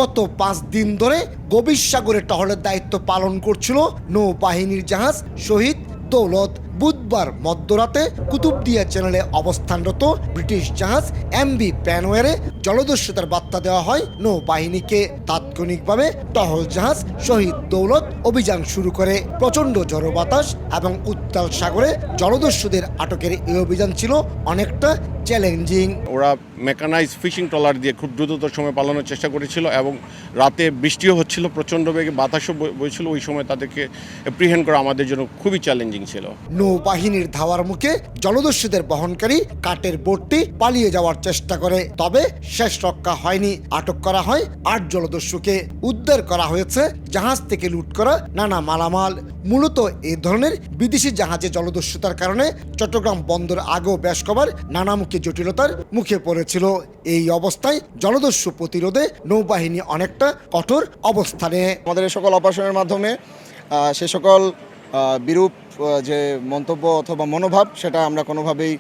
গত 5 দিন ধরে গভীর সাগরে টহলের দায়িত্ব পালন করছিল নৌবাহিনীর জাহাজ শহীদ দৌলত। বুধবার মধ্যরাতে কুতুবদিয়া চ্যানেলে অবস্থানরত ব্রিটিশ জাহাজ এমভি প্যানওয়ারে জলদস্যুতার বার্তা দেওয়া হয় নৌবাহিনীকে। তাৎক্ষণিকভাবে টহল জাহাজ শহীদ দৌলত অভিযান শুরু করে। প্রচণ্ড ঝড়ো বাতাস এবং উত্তাল সাগরে জলদস্যুদের আটকের এই অভিযান ছিল অনেকটা চ্যালেঞ্জিং। ওরা মেকানাইজ ফিশিং ট্রলার দিয়ে খুব দ্রুততর সময় পালানোর চেষ্টা করেছিল এবং রাতে বৃষ্টিও হচ্ছিল, প্রচণ্ড বেগে বাতাসও বইছিল। ওই সময় তাদেরকে অ্যাপ্রিহেন্ড করা আমাদের জন্য খুবই চ্যালেঞ্জিং ছিল। নৌবাহিনীর ধাওয়ার মুখে জলদস্যুদের বহনকারী কাঠের বোটটি পালিয়ে যাওয়ার চেষ্টা করে, তবে শেষ রক্ষা হয়নি। আটক করা হয় 8 জলদস্যুকে। উদ্ধার করা হয়েছে জাহাজ থেকে লুট করা নানা মালামাল। মূলত এই ধরনের বিদেশি জাহাজে জলদস্যুতার কারণে চট্টগ্রাম বন্দর আগেও বেশ কবার নানামুখী জটিলতার মুখে পড়েছিল। এই অবস্থায় জলদস্যু প্রতিরোধে নৌবাহিনী অনেকটা কঠোর অবস্থানে। আমাদের এই সকল অপারেশনের মাধ্যমে সে সকল বিরূপ যে মন্তব্য অথবা মনোভাব সেটা আমরা কোনোভাবেই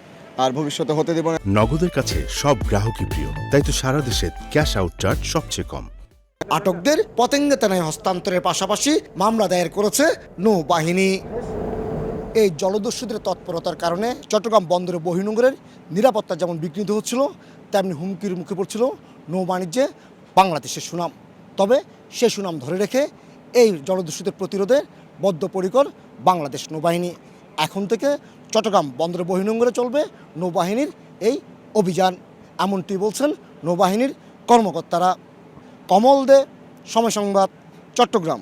আর ভবিষ্যতে হতে দেব না। নগদের কাছে সব গ্রাহকই প্রিয়, তাই তো সারা দেশে ক্যাশ আউট চার্জ সবচেয়ে কম। আটকদের পতেঙ্গে থানায় হস্তান্তরের পাশাপাশি মামলা দায়ের করেছে নৌবাহিনী। এই জলদস্যুদের তৎপরতার কারণে চট্টগ্রাম বন্দরে বহির্নোঙরের নিরাপত্তা যেমন বিঘ্নিত হচ্ছিল, তেমনি হুমকির মুখে পড়ছিল নৌবাণিজ্যে বাংলাদেশের সুনাম। তবে সে সুনাম ধরে রেখে এই জলদস্যুদের প্রতিরোধে বদ্ধপরিকর বাংলাদেশ নৌবাহিনী। এখন থেকে চট্টগ্রাম বন্দরে বহির্নোঙরে চলবে নৌবাহিনীর এই অভিযান, এমনটি বলছেন নৌবাহিনীর কর্মকর্তারা। কমল দে, সময় সংবাদ, চট্টগ্রাম।